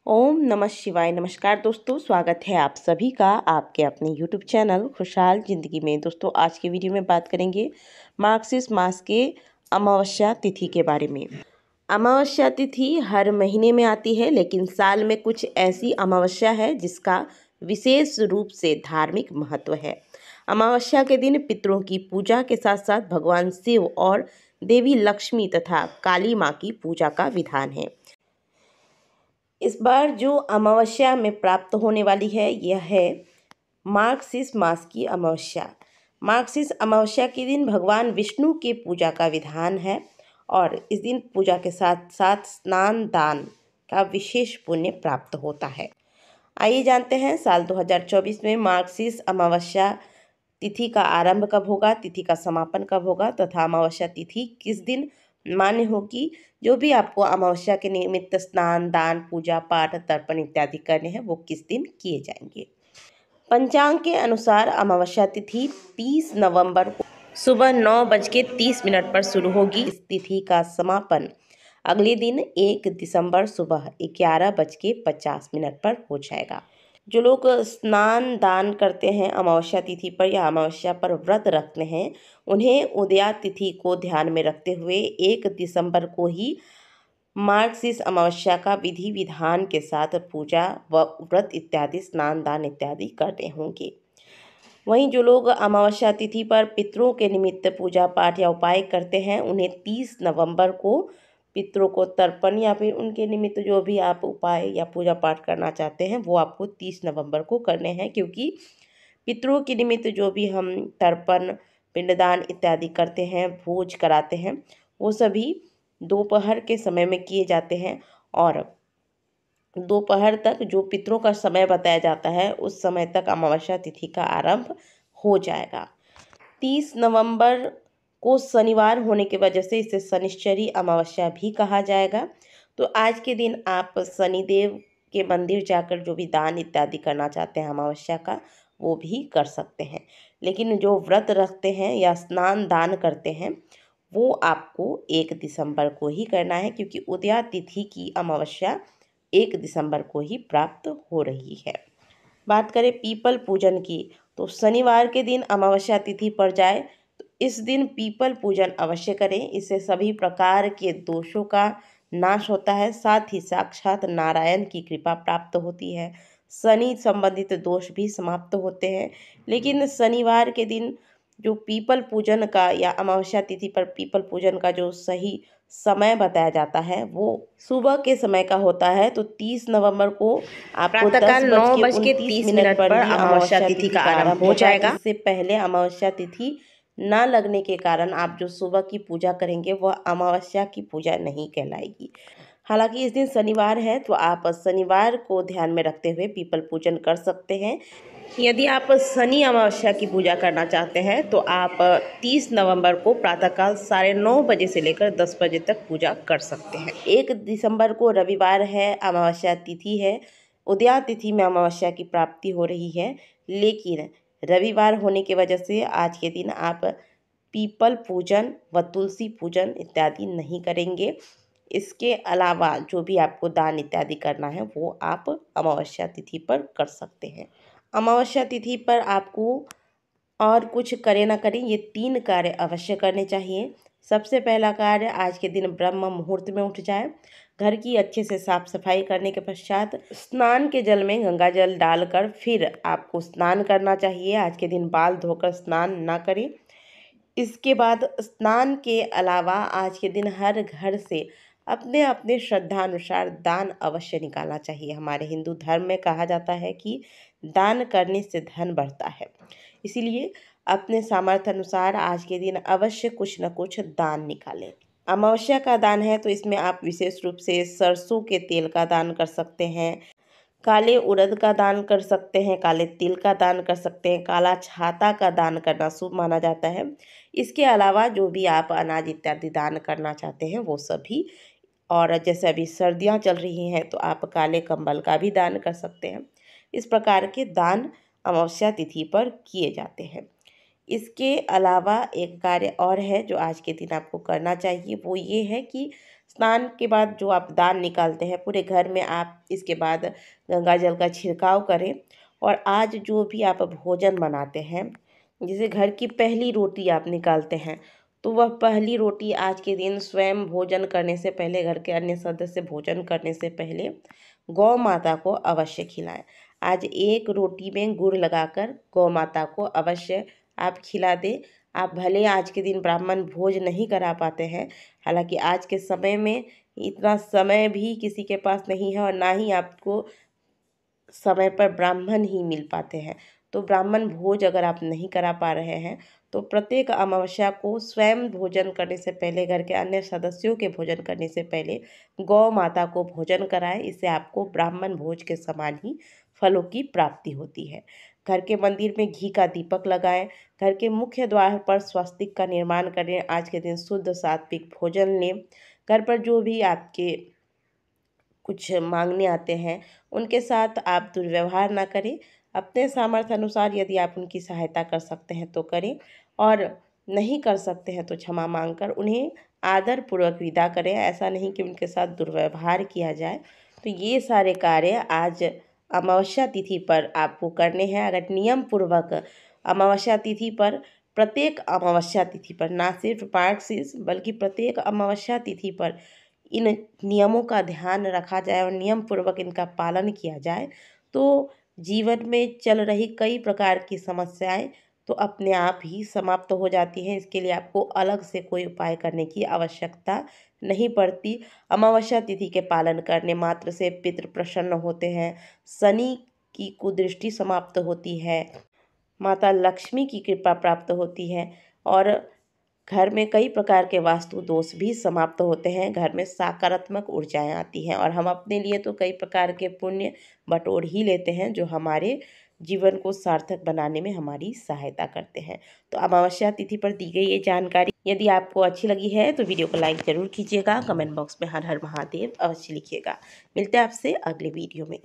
ओम नमः शिवाय। नमस्कार दोस्तों, स्वागत है आप सभी का आपके अपने यूट्यूब चैनल खुशहाल ज़िंदगी में। दोस्तों, आज की वीडियो में बात करेंगे मार्गशीर्ष मास के अमावस्या तिथि के बारे में। अमावस्या तिथि हर महीने में आती है, लेकिन साल में कुछ ऐसी अमावस्या है जिसका विशेष रूप से धार्मिक महत्व है। अमावस्या के दिन पितरों की पूजा के साथ साथ भगवान शिव और देवी लक्ष्मी तथा काली माँ की पूजा का विधान है। इस बार जो अमावस्या में प्राप्त होने वाली है यह है मार्गशीर्ष मास की अमावस्या। मार्गशीर्ष अमावस्या के दिन भगवान विष्णु के पूजा का विधान है और इस दिन पूजा के साथ साथ स्नान दान का विशेष पुण्य प्राप्त होता है। आइए जानते हैं साल 2024 में मार्गशीर्ष अमावस्या तिथि का आरंभ कब होगा, तिथि का समापन कब होगा तथा अमावस्या तिथि किस दिन मान्य होगी। जो भी आपको अमावस्या के निमित्त स्नान दान पूजा पाठ तर्पण इत्यादि करने हैं वो किस दिन किए जाएंगे। पंचांग के अनुसार अमावस्या तिथि 30 नवंबर को सुबह 9:30 पर शुरू होगी। इस तिथि का समापन अगले दिन 1 दिसंबर सुबह 11:50 पर हो जाएगा। जो लोग स्नान दान करते हैं अमावस्या तिथि पर या अमावस्या पर व्रत रखते हैं, उन्हें उदया तिथि को ध्यान में रखते हुए 1 दिसंबर को ही मार्गशीर्ष अमावस्या का विधि विधान के साथ पूजा व व्रत इत्यादि स्नान दान इत्यादि करने होंगे। वहीं जो लोग अमावस्या तिथि पर पितरों के निमित्त पूजा पाठ या उपाय करते हैं, उन्हें 30 नवंबर को पितरों को तर्पण या फिर उनके निमित्त जो भी आप उपाय या पूजा पाठ करना चाहते हैं वो आपको 30 नवंबर को करने हैं, क्योंकि पितरों के निमित्त जो भी हम तर्पण पिंडदान इत्यादि करते हैं, भोज कराते हैं, वो सभी दोपहर के समय में किए जाते हैं और दोपहर तक जो पितरों का समय बताया जाता है उस समय तक अमावस्या तिथि का आरंभ हो जाएगा। 30 नवंबर को शनिवार होने की वजह से इसे शनिश्चरी अमावस्या भी कहा जाएगा। तो आज के दिन आप शनिदेव के मंदिर जाकर जो भी दान इत्यादि करना चाहते हैं अमावस्या का वो भी कर सकते हैं, लेकिन जो व्रत रखते हैं या स्नान दान करते हैं वो आपको 1 दिसंबर को ही करना है, क्योंकि उदया तिथि की अमावस्या 1 दिसंबर को ही प्राप्त हो रही है। बात करें पीपल पूजन की, तो शनिवार के दिन अमावस्या तिथि पड़ जाए तो इस दिन पीपल पूजन अवश्य करें। इससे सभी प्रकार के दोषों का नाश होता है, साथ ही साक्षात नारायण की कृपा प्राप्त होती है। शनि संबंधित दोष भी समाप्त होते हैं। लेकिन शनिवार के दिन जो पीपल पूजन का या अमावस्या तिथि पर पीपल पूजन का जो सही समय बताया जाता है वो सुबह के समय का होता है। तो 30 नवंबर को आपको प्रातःकाल 9:30 पर ही अमावस्या तिथि का आरंभ हो जाएगा। इससे पहले अमावस्या तिथि न लगने के कारण आप जो सुबह की पूजा करेंगे वह अमावस्या की पूजा नहीं कहलाएगी। हालांकि इस दिन शनिवार है तो आप शनिवार को ध्यान में रखते हुए पीपल पूजन कर सकते हैं। यदि आप शनि अमावस्या की पूजा करना चाहते हैं तो आप 30 नवंबर को प्रातःकाल 9:30 बजे से लेकर 10 बजे तक पूजा कर सकते हैं। 1 दिसंबर को रविवार है, अमावस्या तिथि है। उदया तिथि में अमावस्या की प्राप्ति हो रही है, लेकिन रविवार होने की वजह से आज के दिन आप पीपल पूजन व तुलसी पूजन इत्यादि नहीं करेंगे। इसके अलावा जो भी आपको दान इत्यादि करना है वो आप अमावस्या तिथि पर कर सकते हैं। अमावस्या तिथि पर आपको और कुछ करें ना करें ये 3 कार्य अवश्य करने चाहिए। सबसे पहला कार्य, आज के दिन ब्रह्म मुहूर्त में उठ जाए। घर की अच्छे से साफ सफाई करने के पश्चात स्नान के जल में गंगा जल डालकर फिर आपको स्नान करना चाहिए। आज के दिन बाल धोकर स्नान ना करें। इसके बाद स्नान के अलावा आज के दिन हर घर से अपने अपने श्रद्धा अनुसार दान अवश्य निकालना चाहिए। हमारे हिंदू धर्म में कहा जाता है कि दान करने से धन बढ़ता है, इसीलिए अपने सामर्थ्य अनुसार आज के दिन अवश्य कुछ न कुछ दान निकालें। अमावस्या का दान है तो इसमें आप विशेष रूप से सरसों के तेल का दान कर सकते हैं, काले उड़द का दान कर सकते हैं, काले तिल का दान कर सकते हैं, काला छाता का दान करना शुभ माना जाता है। इसके अलावा जो भी आप अनाज इत्यादि दान करना चाहते हैं वो सभी, और जैसे अभी सर्दियां चल रही हैं तो आप काले कंबल का भी दान कर सकते हैं। इस प्रकार के दान अमावस्या तिथि पर किए जाते हैं। इसके अलावा एक कार्य और है जो आज के दिन आपको करना चाहिए, वो ये है कि स्नान के बाद जो आप दान निकालते हैं पूरे घर में, आप इसके बाद गंगा जल का छिड़काव करें। और आज जो भी आप भोजन बनाते हैं, जैसे घर की पहली रोटी आप निकालते हैं, तो वह पहली रोटी आज के दिन स्वयं भोजन करने से पहले, घर के अन्य सदस्य भोजन करने से पहले गौ माता को अवश्य खिलाएं। आज एक रोटी में गुड़ लगाकर गौ माता को अवश्य आप खिला दें। आप भले आज के दिन ब्राह्मण भोज नहीं करा पाते हैं, हालांकि आज के समय में इतना समय भी किसी के पास नहीं है और ना ही आपको समय पर ब्राह्मण ही मिल पाते हैं। तो ब्राह्मण भोज अगर आप नहीं करा पा रहे हैं तो प्रत्येक अमावस्या को स्वयं भोजन करने से पहले, घर के अन्य सदस्यों के भोजन करने से पहले गौ माता को भोजन कराएं। इससे आपको ब्राह्मण भोज के समान ही फलों की प्राप्ति होती है। घर के मंदिर में घी का दीपक लगाएं। घर के मुख्य द्वार पर स्वस्तिक का निर्माण करें। आज के दिन शुद्ध सात्विक भोजन लें। घर पर जो भी आपके कुछ मांगने आते हैं उनके साथ आप दुर्व्यवहार ना करें। अपने सामर्थ्य अनुसार यदि आप उनकी सहायता कर सकते हैं तो करें, और नहीं कर सकते हैं तो क्षमा मांगकर उन्हें आदरपूर्वक विदा करें। ऐसा नहीं कि उनके साथ दुर्व्यवहार किया जाए। तो ये सारे कार्य आज अमावस्या तिथि पर आपको करने हैं। अगर नियम पूर्वक अमावस्या तिथि पर, प्रत्येक अमावस्या तिथि पर, ना सिर्फ मार्गशीर्ष बल्कि प्रत्येक अमावस्या तिथि पर इन नियमों का ध्यान रखा जाए और नियम पूर्वक इनका पालन किया जाए, तो जीवन में चल रही कई प्रकार की समस्याएं तो अपने आप ही समाप्त हो जाती हैं। इसके लिए आपको अलग से कोई उपाय करने की आवश्यकता नहीं पड़ती। अमावस्या तिथि के पालन करने मात्र से पितृ प्रसन्न होते हैं, शनि की कुदृष्टि समाप्त होती है, माता लक्ष्मी की कृपा प्राप्त होती है और घर में कई प्रकार के वास्तु दोष भी समाप्त होते हैं। घर में सकारात्मक ऊर्जाएं आती हैं और हम अपने लिए तो कई प्रकार के पुण्य बटोर ही लेते हैं जो हमारे जीवन को सार्थक बनाने में हमारी सहायता करते हैं। तो अमावस्या तिथि पर दी गई ये जानकारी यदि आपको अच्छी लगी है तो वीडियो को लाइक ज़रूर कीजिएगा। कमेंट बॉक्स में हर हर महादेव अवश्य लिखिएगा। मिलते हैं आपसे अगले वीडियो में।